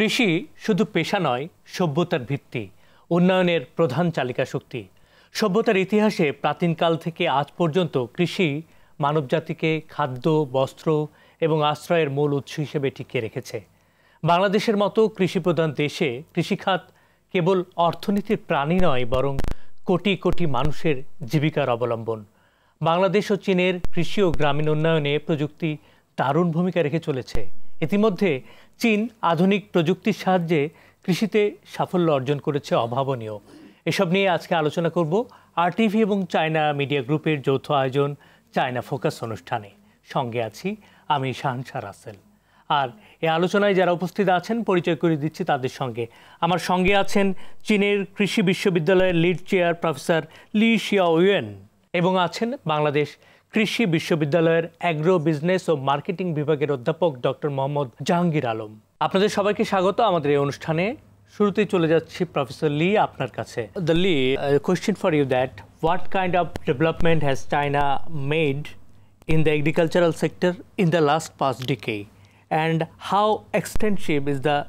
কৃষি শুধু পেশা নয়, সভ্যতার ভিত্তি, উন্নয়নের প্রধান চালিকা শক্তি। সভ্যতার ইতিহাসে প্রাচীনকাল থেকে আজ পর্যন্ত কৃষি মানবজাতিকে খাদ্য, বস্ত্র এবং আশ্রয়ের মূল উৎস হিসেবে টিকিয়ে রেখেছে। বাংলাদেশের মতো কৃষিপ্রধান দেশে কৃষিখাত কেবল অর্থনীতির প্রাণী নয়, বরং কোটি কোটি মানুষের জীবিকার অবলম্বন। বাংলাদেশ ও চীনের কৃষি ও গ্রামীণ উন্নয়নে প্রযুক্তি দারুণ ভূমিকা রেখে চলেছে। ইতিমধ্যে চীন আধুনিক প্রযুক্তির সাহায্যে কৃষিতে সাফল্য অর্জন করেছে অভাবনীয়। এসব নিয়ে আজকে আলোচনা করব RTV এবং চায়না মিডিয়া গ্রুপের যৌথ আয়োজন চায়না ফোকাস অনুষ্ঠানে। সঙ্গে আছি আমি শাহনশা রাসেল। আর এই আলোচনায় যারা উপস্থিত আছেন পরিচয় করে দিচ্ছি তাদের সঙ্গে। আমার সঙ্গে আছেন চীনের কৃষি বিশ্ববিদ্যালয়ের লিড চেয়ার প্রফেসর লি শিয়াওয়েন এবং আছেন বাংলাদেশ কৃষি বিশ্ববিদ্যালয়ের অ্যাগ্রো বিজনেস ও মার্কেটিং বিভাগের অধ্যাপক ডক্টর মোহাম্মদ জাহাঙ্গীর আলম। আপনাদের সবাইকে স্বাগত আমাদের এই অনুষ্ঠানে। শুরুতেই চলে যাচ্ছি প্রফেসর লি আপনার কাছে। The Lee, question for you that what kind of development has China made in the agricultural sector in the last past decade, and how extensive is the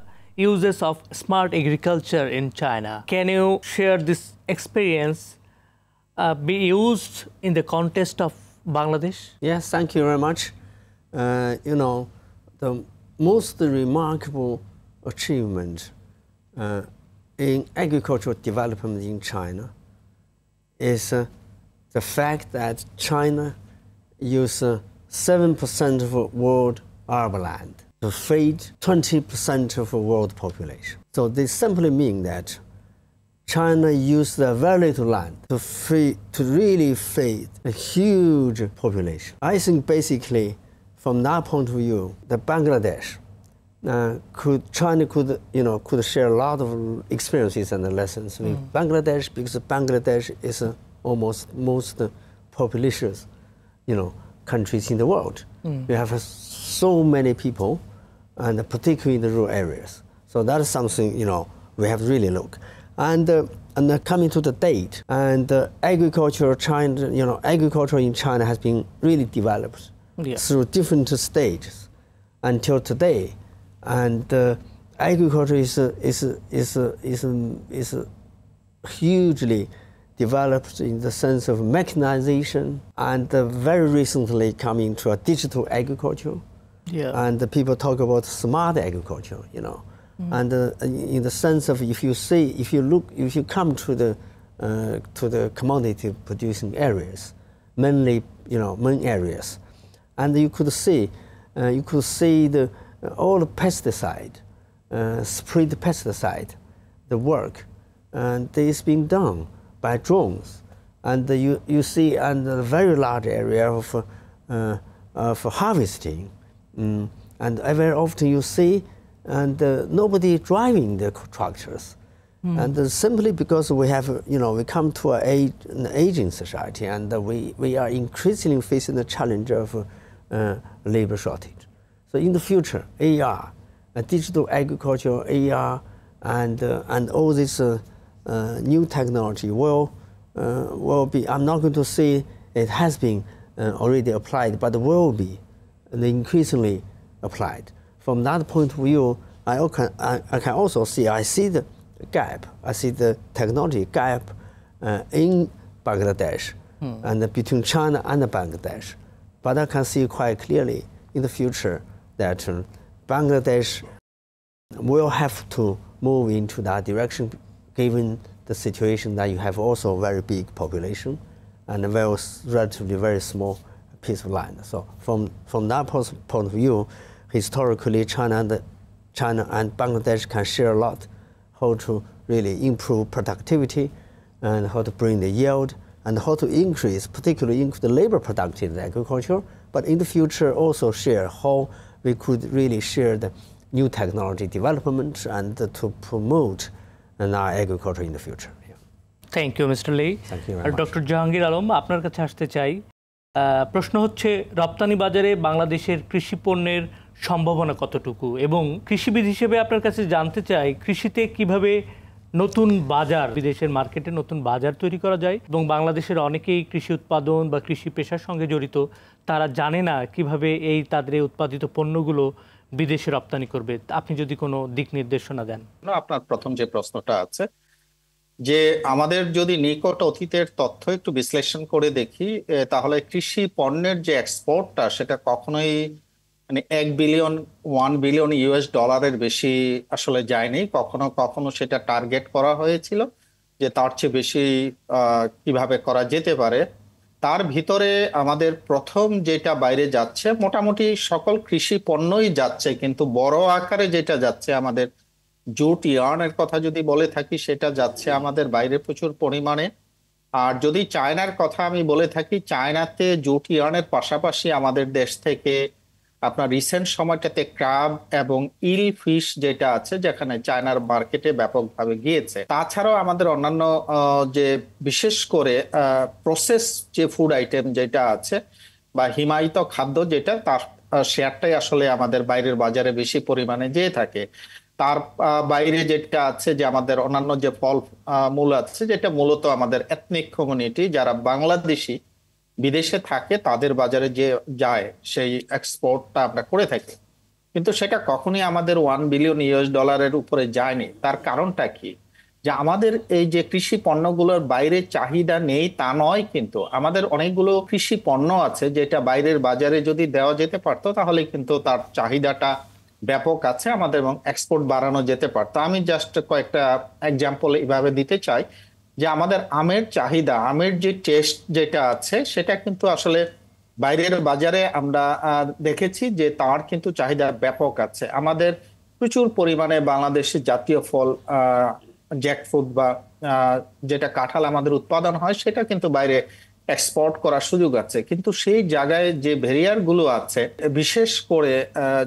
uses of smart agriculture in China? Can you share this experience be used in the context of Bangladesh? Yes, thank you very much. The most remarkable achievement in agricultural development in China is the fact that China use 7% of world arable land to feed 20% of the world population. So they simply mean that China used very little land to really feed a huge population. I think basically from that point of view, the Bangladesh China could share a lot of experiences and lessons with Bangladesh, because Bangladesh is almost most populous countries in the world. We have so many people, and particularly in the rural areas. So that is something we have to really look. And coming to the date, and agriculture in China has been really developed through different stages until today. And agriculture is hugely developed in the sense of mechanization, and very recently coming to a digital agriculture. And the people talk about smart agriculture, and in the sense of if you come to the commodity producing areas, mainly main areas, and you could see all the pesticide, sprayed pesticide, the work, and it's been done by drones, and you see and a very large area of harvesting, and very often you see and nobody driving the tractors, and simply because we have we come to an aging society, and we are increasingly facing the challenge of labor shortage. So in the future, AR, digital agriculture, AR, and all this new technology will be, I'm not going to say it has been already applied, but will be increasingly applied. From that point of view, I can also see, I see the gap, I see the technology gap in Bangladesh and between China and Bangladesh. But I can see quite clearly in the future that Bangladesh will have to move into that direction, given the situation that you have also a very big population and a relatively very small piece of land. So from that point of view, historically China and Bangladesh can share a lot, how to really improve productivity and how to bring the yield and how to particularly increase the labor productivity in agriculture, but in the future also share how we could really share the new technology development and to promote our agriculture in the future. Thank you, Mr. Lee. Thank you very much. Dr. Jahangir Alam, আপনার কাছে আসতে চাই। প্রশ্ন হচ্ছে, রপ্তানি বাজারে বাংলাদেশের কৃষি পণ্যের সম্ভাবনা কতটুকু, এবং কৃষিবিদ হিসেবে আপনার কাছে জানতে চাই কৃষিতে কিভাবে নতুন বাজার, বিদেশের মার্কেটে নতুন বাজার তৈরি করা যায়, এবং বাংলাদেশের অনেকেই কৃষি উৎপাদন বা কৃষি পেশার সঙ্গে জড়িত, তারা জানে না কিভাবে তাদের উৎপাদিত পণ্যগুলো বিদেশে রপ্তানি করবে? আপনি যদি কোনো দিক নির্দেশনা দেন। আপনার প্রথম যে প্রশ্নটা আছে, যে আমাদের যদি নিকট অতীতের তথ্য একটু বিশ্লেষণ করে দেখি, তাহলে কৃষি পণ্যের যে এক্সপোর্টটা সেটা কখনোই মানে 1 বিলিয়ন ইউএস ডলারের বেশি আসলে যায়নি। কখনো কখনো সেটা টার্গেট করা হয়েছিল যে তার চেয়ে বেশি কিভাবে করা যেতে পারে। তার ভিতরে আমাদের প্রথম যেটা বাইরে যাচ্ছে, মোটামুটি সকল কৃষি পণ্যই যাচ্ছে, কিন্তু বড় আকারে যেটা যাচ্ছে আমাদের জুট ইয়ার্নের কথা যদি বলে থাকি, সেটা যাচ্ছে আমাদের বাইরে প্রচুর পরিমাণে। আর যদি চায়নার কথা আমি বলে থাকি, চায়নাতে জুট ইয়ার্নের পাশাপাশি আমাদের দেশ থেকে আপনার রিসেন্ট সময়টাতে ক্রাব এবং ইল ফিশ যেটা আছে, যেখানে চায়নার মার্কেটে ব্যাপকভাবে গিয়েছে। তাছাড়াও আমাদের অন্যান্য যে বিশেষ করে প্রসেস যে ফুড আইটেম যেটা আছে বা হিমায়িত খাদ্য যেটা, তার শেয়ারটাই আসলে আমাদের বাইরের বাজারে বেশি পরিমাণে যেয়ে থাকে। তার বাইরে যেটা আছে যে আমাদের অন্যান্য যে ফল মূল আছে, যেটা মূলত আমাদের এথনিক কমিউনিটি যারা বাংলাদেশি বিদেশে থাকে তাদের বাজারে যে যায়, সেই এক্সপোর্টটা আমরা করে থাকি। কিন্তু সেটা কখনোই আমাদের 1 বিলিয়ন ইউএস ডলারের উপরে যায়নি। তার কারণটা কি? যে আমাদের এই যে কৃষি পণ্যগুলোর বাইরে চাহিদা নেই তা নয়, কিন্তু আমাদের অনেকগুলো কৃষি পণ্য আছে যেটা বাইরের বাজারে যদি দেওয়া যেতে পারতো তাহলে কিন্তু তার চাহিদাটা ব্যাপক আছে আমাদের এবং এক্সপোর্ট বাড়ানো যেতে পারতো। আমি জাস্ট কয়েকটা এক্সাম্পল এইভাবে দিতে চাই যে আমাদের আমের চাহিদা, আমের যে টেস্ট যেটা আছে সেটা কিন্তু আসলে বাইরের বাজারে আমরা দেখেছি যে তার কিন্তু চাহিদা ব্যাপক আছে। আমাদের প্রচুর পরিমাণে বাংলাদেশি জাতীয় ফল জ্যাকফ্রুট বা যেটা কাঁঠাল আমাদের উৎপাদন হয়, সেটা কিন্তু বাইরে এক্সপোর্ট করার সুযোগ আছে। কিন্তু সেই জায়গায় যে ব্যারিয়ার গুলো আছে, বিশেষ করে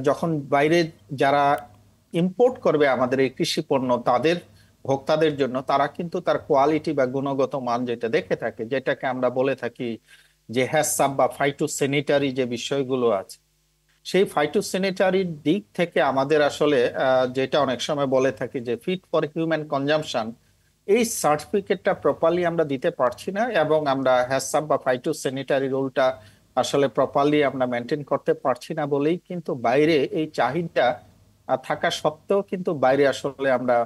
যখন বাইরে যারা ইম্পোর্ট করবে আমাদের এই কৃষি পণ্য, তাদের ভোক্তাদের জন্য তারা কিন্তু তার কোয়ালিটি বা গুণগত মান যেটা দেখে থাকে, যেটাকে আমরা বলে থাকি যে হ্যাসাব বা ফাইটোস্যানিটারি যে বিষয়গুলো আছে, সেই ফাইটোস্যানিটারির দিক থেকে আমাদের আসলে যেটা অনেক সময় বলে থাকি যে ফিট ফর হিউম্যান কনজাম্পশন, এই সার্টিফিকেটটা প্রপারলি আমরা দিতে পারছি না এবং আমরা হ্যাসাব বা ফাইটোস্যানিটারি রুলটা আসলে প্রপারলি আমরা মেনটেন করতে পারছি না বলেই কিন্তু বাইরে এই চাহিদা থাকা সত্ত্বেও কিন্তু বাইরে আসলে আমরা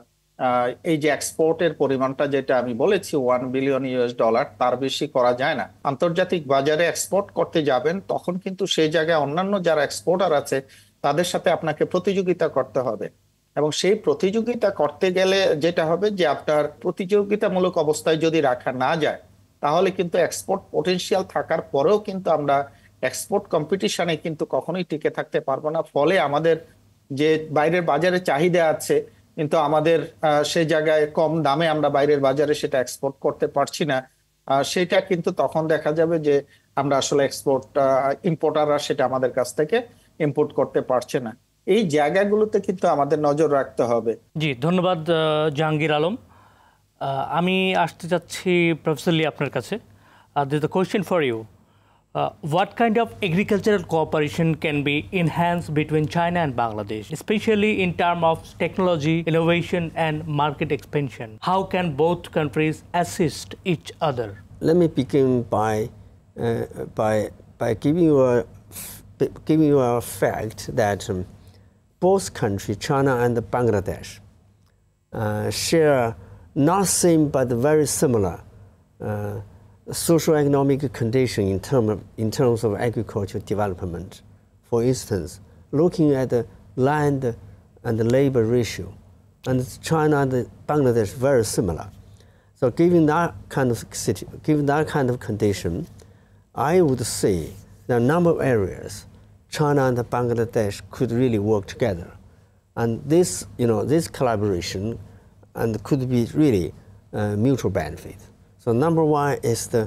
এই যে এক্সপোর্টের পরিমাণটা যেটা আমি বলেছি 1 বিলিয়ন ইউএস ডলার, তার বেশি করা যায় না। আন্তর্জাতিক বাজারে এক্সপোর্ট করতে যাবেন তখন কিন্তু সেই জায়গায় অন্যান্য যারা এক্সপোর্টার আছে তাদের সাথে আপনাকে প্রতিযোগিতা করতে হবে, এবং সেই প্রতিযোগিতা করতে গেলে যেটা হবে যে আপনার প্রতিযোগিতামূলক অবস্থায় যদি রাখা না যায় তাহলে কিন্তু এক্সপোর্ট পটেনশিয়াল থাকার পরেও কিন্তু আমরা এক্সপোর্ট কম্পিটিশনে কিন্তু কখনোই টিকে থাকতে পারবো না। ফলে আমাদের যে বাইরের বাজারে চাহিদা আছে কিন্তু আমাদের সেই জায়গায় কম দামে আমরা বাইরের বাজারে সেটা এক্সপোর্ট করতে পারছি না, সেটা কিন্তু তখন দেখা যাবে যে আমরা আসলে এক্সপোর্ট ইম্পোর্টাররা সেটা আমাদের কাছ থেকে ইম্পোর্ট করতে পারছে না। এই জায়গাগুলোতে কিন্তু আমাদের নজর রাখতে হবে। জি, ধন্যবাদ জাহাঙ্গীর আলম। আমি আসতে চাচ্ছি প্রফেসর লি আপনার কাছে। There's a question for you. What kind of agricultural cooperation can be enhanced between China and Bangladesh, especially in terms of technology, innovation, and market expansion? How can both countries assist each other? Let me begin by giving you a fact that both countries, China and Bangladesh, share not same but very similar socio-economic condition in terms of agricultural development. For instance, looking at the land and the labor ratio, and China and Bangladesh very similar. So given that kind of condition, I would say there are a number of areas China and Bangladesh could really work together, and this collaboration and could be really mutual benefit. So number one is the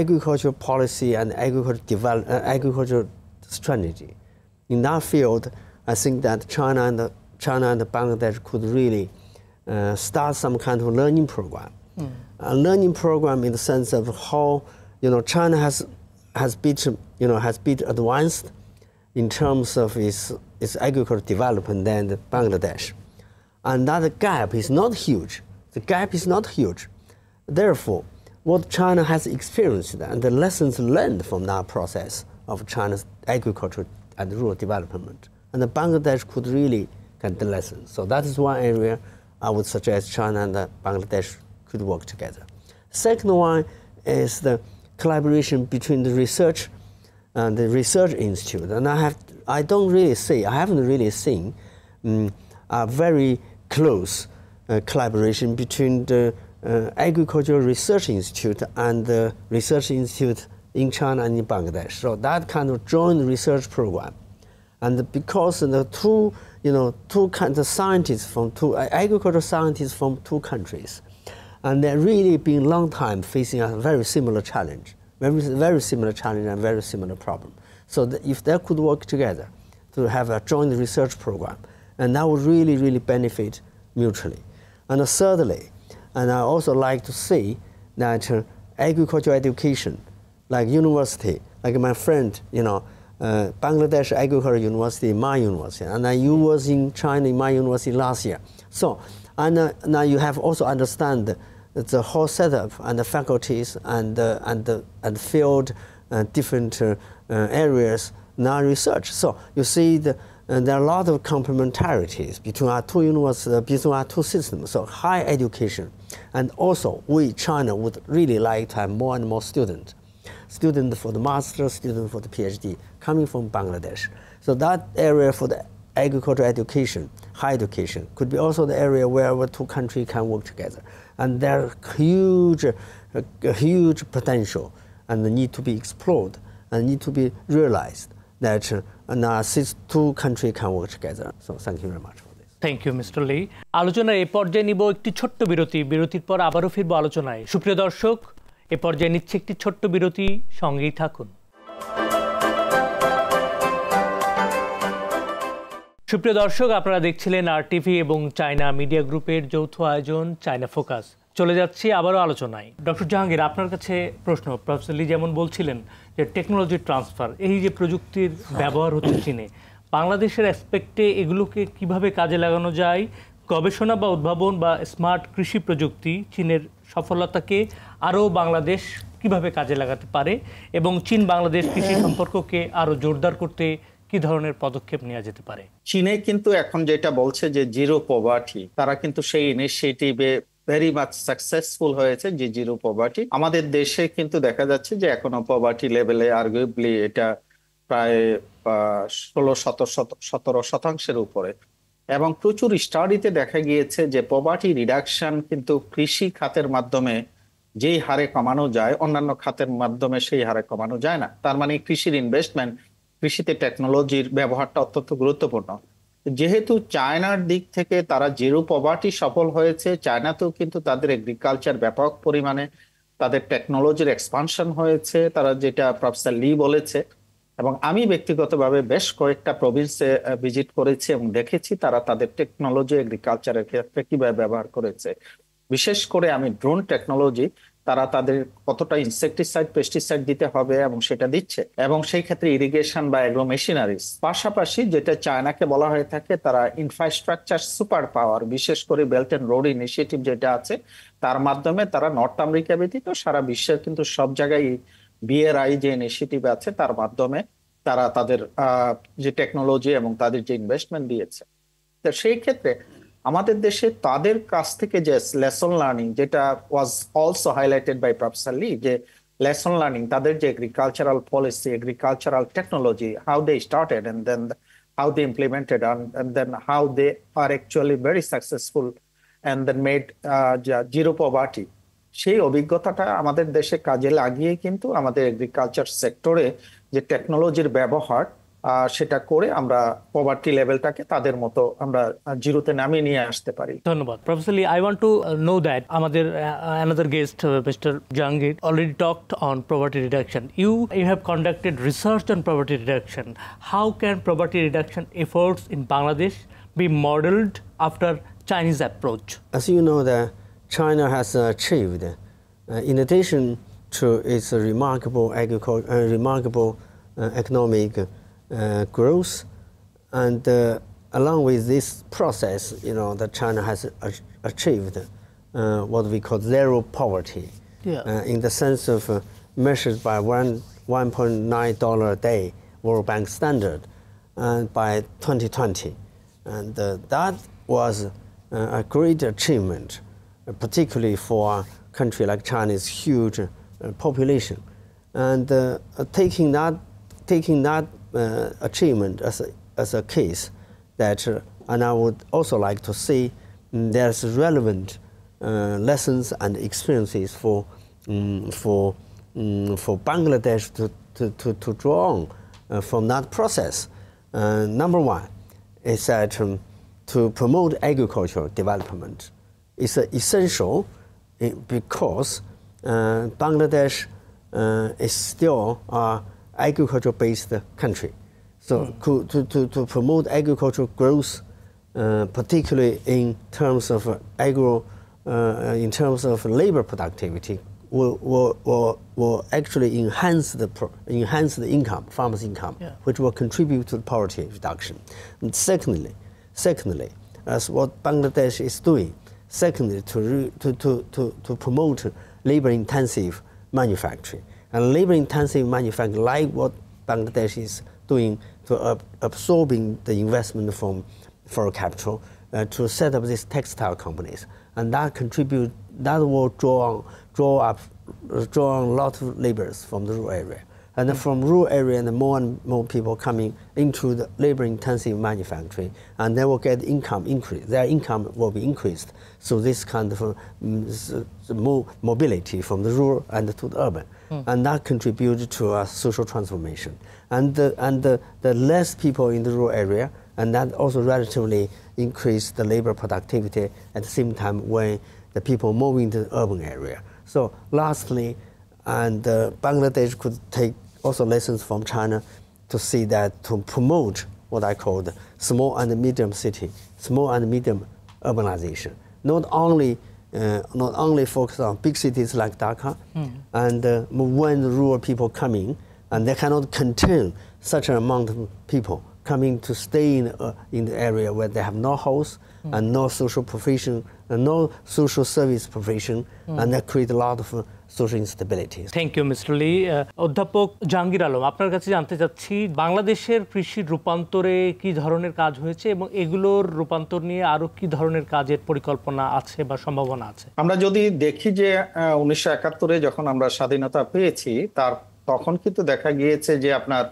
agricultural policy and agricultural strategy. In that field, I think that China and Bangladesh could really start some kind of learning program. A learning program in the sense of how China has been advanced in terms of its agricultural development than Bangladesh, and that gap is not huge. The gap is not huge. Therefore, what China has experienced and the lessons learned from that process of China's agriculture and rural development, and Bangladesh could really get the lesson. So that is one area I would suggest China and Bangladesh could work together. Second one is the collaboration between the research and the research institute. And I haven't really seen a very close collaboration between the Agricultural Research Institute and the Research Institute in China and in Bangladesh. So that kind of joint research program. And because the two kinds of scientists from agricultural scientists from two countries, and they're really been long time facing a very similar challenge, very similar challenge and very similar problem. So if they could work together to have a joint research program, and that would really, really benefit mutually. And thirdly, and I also like to see that agricultural education, like university, like my friend, Bangladesh Agricultural University, my university, and you was in China in my university last year. So, and now you have also understand the whole setup and the faculties and field different areas now research. So you see there are a lot of complementarities between our two universities, between our two systems. So higher education, and also we China would really like to have more and more students for the master, students for the PhD coming from Bangladesh. So that area for the agricultural education, higher education, could be also the area where our two countries can work together. And there are huge potential and need to be explored and need to be realized that these two countries can work together. So thank you very much for this. Thank you, Mr. Lee. আলোচনার এই পর্যায়ে নিব একটি ছোট্ট বিরতি। বিরতির পর আবারও ফিরব আলোচনায়। সুপ্রিয় দর্শক, এই পর্যায়ে নিচ্ছে একটি ছোট্ট বিরতি, সঙ্গেই থাকুন। সুপ্রিয় দর্শক, আপনারা দেখছিলেন RTV এবং চায়না মিডিয়া গ্রুপের যৌথ আয়োজন চায়না ফোকাস। চলে যাচ্ছি আবারও আলোচনায়। ডক্টর জাহাঙ্গীর, আপনার কাছে প্রশ্ন। প্রফেসর লি যেমন বলছিলেন যে টেকনোলজি ট্রান্সফার, এই যে প্রযুক্তির ব্যবহার হচ্ছে চীনে, বাংলাদেশের অ্যাসপেক্টে এগুলোকে কিভাবে কাজে লাগানো যায়, গবেষণা বা উদ্ভাবন বা স্মার্ট কৃষি প্রযুক্তি চীনের সফলতাকে আরও বাংলাদেশ কিভাবে কাজে লাগাতে পারে, এবং চীন বাংলাদেশ কৃষি সম্পর্ককে আরও জোরদার করতে কি ধরনের পদক্ষেপ নেওয়া যেতে পারে? চীনে কিন্তু এখন যেটা বলছে যে জিরো পভার্টি, তারা কিন্তু সেই ইনিশিয়েটিভে ভেরি মাচ সাকসেসফুল হয়েছে যে জিরো পভার্টি। আমাদের দেশে কিন্তু দেখা যাচ্ছে যে এখনো পভার্টি লেভেলে আর্গুয়েবলি এটা প্রায় 16-17% উপরে, এবং প্রচুর স্টাডিতে দেখা গিয়েছে যে পভার্টি রিডাকশন কিন্তু কৃষি খাতের মাধ্যমে যেই হারে কমানো যায় অন্যান্য খাতের মাধ্যমে সেই হারে কমানো যায় না। তার মানে কৃষির ইনভেস্টমেন্ট, কৃষিতে টেকনোলজির ব্যবহারটা অত্যন্ত গুরুত্বপূর্ণ। যেহেতু চায়নার দিক থেকে তারা জিরো পভার্টি সফল হয়েছে, চায়নাতেও কিন্তু তাদের এগ্রিকালচার ব্যাপক পরিমাণে তাদের টেকনোলজির এক্সপানশন হয়েছে, তারা যেটা প্রফেসর লি বলেছে। এবং আমি ব্যক্তিগতভাবে বেশ কয়েকটা প্রভিন্সে ভিজিট করেছি এবং দেখেছি তারা তাদের টেকনোলজি এগ্রিকালচারের ক্ষেত্রে কিভাবে ব্যবহার করেছে। বিশেষ করে আমি ড্রোন টেকনোলজি, তারা তাদের কতটা ইনসেকটিসাইড, পেস্টিসাইড দিতে হবে এবং সেটা দিচ্ছে, এবং সেই ক্ষেত্রে ইরিগেশন বা এগ্রো মেশিনারিজ। পাশাপাশি যেটা চায়নাকে বলা হয়ে থাকে তারা ইনফ্রাস্ট্রাকচার সুপার পাওয়ার, বিশেষ করে বেল্ট এন্ড রোড ইনিশিয়েটিভ যেটা আছে, তার মাধ্যমে তারা নর্থ আমেরিকা ব্যতীত সারা বিশ্বের কিন্তু সব জায়গায় BRI যে ইনিশিয়েটিভ আছে তার মাধ্যমে তারা তাদের যে টেকনোলজি এবং তাদের যে ইনভেস্টমেন্ট দিয়েছে। তো সেই ক্ষেত্রে আমাদের দেশে তাদের কাছ থেকে যে লেসন লার্নিং, যেটা was also highlighted by professor Lee, যে লেসন লার্নিং, তাদের যে agricultural policy, agricultural technology, how they started and then how they implemented and then how they are actually very successful and then made zero poverty, সেই অভিজ্ঞতাটা আমাদের দেশে কাজে লাগিয়ে কিন্তু আমাদের এগ্রিকালচার সেক্টরে যে টেকনোলজির ব্যবহার সেটা করে আমরা পভার্টি লেভেলটাকে তাদের মতো আমরা জিরোতে নামিয়ে নিয়ে আসতে পারি। ধন্যবাদ professor Lee. I want to know that আমাদের another guest Mr. Jahangir already talked on poverty reduction. You have conducted research on poverty reduction. How can poverty reduction efforts in Bangladesh be modeled after Chinese approach? As you know, that China has achieved, in addition to its remarkable economic growth, and along with this process, that China has achieved what we call zero poverty, in the sense of measured by $1.9 a day World Bank standard, by 2020. And that was a great achievement, particularly for a country like China's huge population. And taking that achievement as a case, that and I would also like to say there's relevant lessons and experiences for Bangladesh to draw on from that process. Number one is that to promote agricultural development is essential because Bangladesh is still an agriculture-based country. So to promote agricultural growth, particularly in terms of in terms of labor productivity, will actually enhance the income, farmers' income, which will contribute to poverty reduction. And secondly, as what Bangladesh is doing, to promote labor-intensive manufacturing. And labor-intensive manufacturing, like what Bangladesh is doing to absorbing the investment from foreign capital, to set up these textile companies, and that will draw on a lot of laborers from the rural area. And then from rural area, and more and more people coming into the labor-intensive manufacturing, and they will get income increase. Their income will be increased. So this kind of more mobility from the rural and to the urban, and that contributes to a social transformation. And the less people in the rural area, and that also relatively increase the labor productivity at the same time when the people move into the urban area. So lastly, and Bangladesh could take also lessons from China to see that to promote what I call the small and medium urbanization. Not only focus on big cities like Dhaka, and when the rural people come in, and they cannot contain such an amount of people coming to stay in the area where they have no house and no social profession and no social service profession, and that create a lot of social instability. Thank you, Mr. Lee. অধ্যাপক জাহাঙ্গীর আলম, আপনার কাছে জানতে চাচ্ছি বাংলাদেশের কৃষির রূপান্তরে কি ধরনের কাজ হয়েছে এবং এগুলোর রূপান্তর নিয়ে আরো কি ধরনের কাজের পরিকল্পনা আছে বা সম্ভাবনা আছে? আমরা যদি দেখি যে 1971-এ যখন আমরা স্বাধীনতা পেয়েছি, তখন কিন্তু দেখা গিয়েছে যে আপনার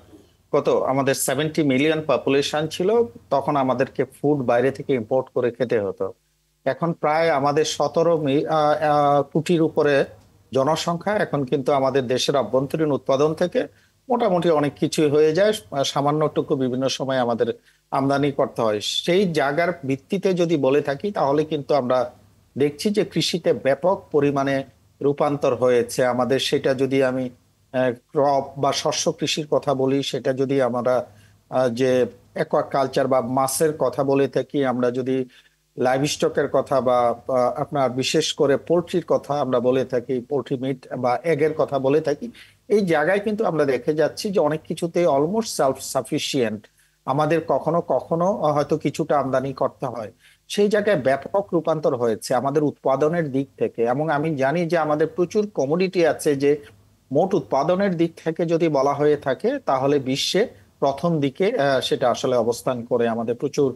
আমাদের 70 মিলিয়ন পপুলেশন ছিল, তখন আমাদেরকে ফুড বাইরে থেকে ইম্পোর্ট করে খেতে হতো। এখন প্রায় আমাদের 17 কোটির উপরে জনসংখ্যা, এখন কিন্তু আমাদের দেশের অভ্যন্তরীণ উৎপাদন থেকে মোটামুটি অনেক কিছুই হয়ে যায়, সামান্যটুকু বিভিন্ন সময় আমাদের আমদানি করতে হয়। সেই জায়গার ভিত্তিতে যদি বলে থাকি, তাহলে কিন্তু আমরা দেখছি যে কৃষিতে ব্যাপক পরিমাণে রূপান্তর হয়েছে আমাদের। সেটা যদি আমি ক্রপ বা শস্য কৃষির কথা বলি, সেটা যদি আমরা যে অ্যাকোয়াকালচার বা মাছের কথা বলে থাকি, আমরা যদি লাইভ স্টকের কথা বা আপনার বিশেষ করে পোল্ট্রির কথা আমরা বলে থাকি, পোল্ট্রি মিট বা এগের কথা বলে থাকি, এই জায়গায় কিন্তু আমরা দেখে যাচ্ছি যে অনেক কিছুতে অলমোস্ট সেলফ সাফিসিয়েন্ট। আমাদের কখনো কখনো হয়তো কিছুটা আমদানি করতে হয়। সেই জায়গায় ব্যাপক রূপান্তর হয়েছে আমাদের উৎপাদনের দিক থেকে। এবং আমি জানি যে আমাদের প্রচুর কমোডিটি আছে, যে মোট উৎপাদনের দিক থেকে যদি বলা হয়ে থাকে, তাহলে বিশ্বে প্রথম দিকে সেটা আসলে অবস্থান করে। আমাদের প্রচুর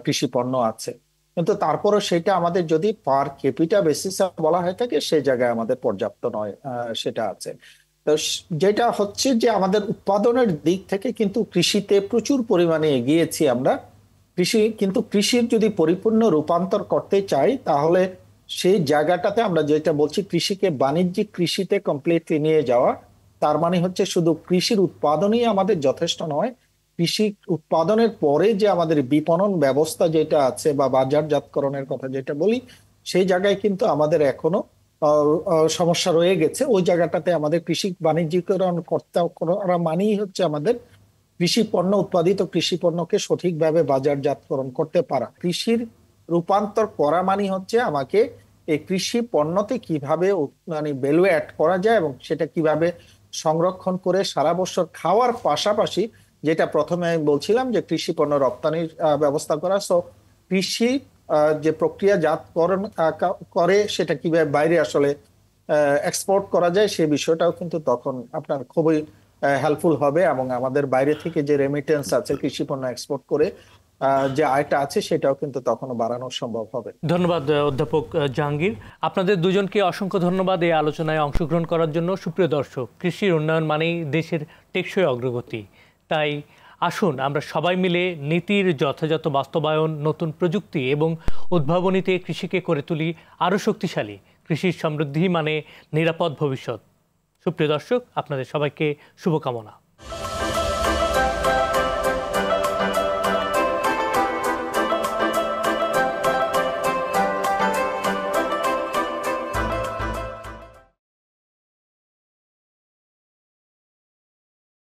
কৃষি পণ্য আছে, কিন্তু তারপরও সেটা আমাদের যদি পার ক্যাপিটা বেসিসে বলা হয়ে থাকে, সেই জায়গায় আমাদের পর্যাপ্ত নয়, সেটা আছে। তো যেটা হচ্ছে যে আমাদের উৎপাদনের দিক থেকে কিন্তু কৃষিতে প্রচুর পরিমাণে এগিয়েছি আমরা। কিন্তু কৃষির যদি পরিপূর্ণ রূপান্তর করতে চাই, তাহলে সেই জায়গাটাতে আমরা যেটা বলছি, কৃষিকে বাণিজ্যিক কৃষিতে কমপ্লিটলি নিয়ে যাওয়া, তার মানে হচ্ছে শুধু কৃষির উৎপাদনই আমাদের যথেষ্ট নয়, কৃষি উৎপাদনের পরে যে আমাদের বিপণন ব্যবস্থা যেটা আছে বা বাজারজাতকরণের কথা যেটা বলি, সেই জায়গায় কিন্তু আমাদের এখনো সমস্যা রয়ে গেছে। ওই জায়গাটাতে আমাদের কৃষি বাণিজ্যিকরণ করতে মানেই হচ্ছে আমাদের কৃষি পণ্য, উৎপাদিত কৃষি পণ্যকে সঠিকভাবে বাজারজাতকরণ করতে পারা। কৃষির রূপান্তর করা মানে হচ্ছে আমাকে এই কৃষি পণ্যতে কিভাবে মানে ভ্যালু অ্যাড করা যায় এবং সেটা কিভাবে সংরক্ষণ করে সারা বছর খাওয়ার পাশাপাশি, যেটা প্রথমে আমি বলছিলাম যে কৃষি পণ্য রপ্তানির ব্যবস্থা করা। সো কৃষি যে প্রক্রিয়াজাতকরণ করে সেটা কিভাবে বাইরে আসলে এক্সপোর্ট করা যায়, সেই বিষয়টাও কিন্তু তখন আপনার খুবই হেল্পফুল হবে, এবং আমাদের বাইরে থেকে যে রেমিটেন্স আছে কৃষি পণ্য এক্সপোর্ট করে যে আয়টা আছে সেটাও কিন্তু তখনও বাড়ানো সম্ভব হবে। ধন্যবাদ অধ্যাপক জাহাঙ্গীর। আপনাদের দুজনকে অসংখ্য ধন্যবাদ এই আলোচনায় অংশগ্রহণ করার জন্য। সুপ্রিয় দর্শক, কৃষির উন্নয়ন মানেই দেশের টেকসই অগ্রগতি। তাই আসুন আমরা সবাই মিলে নীতির যথাযথ বাস্তবায়ন, নতুন প্রযুক্তি এবং উদ্ভাবনীতে কৃষিকে করে তুলি আরও শক্তিশালী। কৃষির সমৃদ্ধি মানে নিরাপদ ভবিষ্যৎ। সুপ্রিয় দর্শক, আপনাদের সবাইকে শুভকামনা।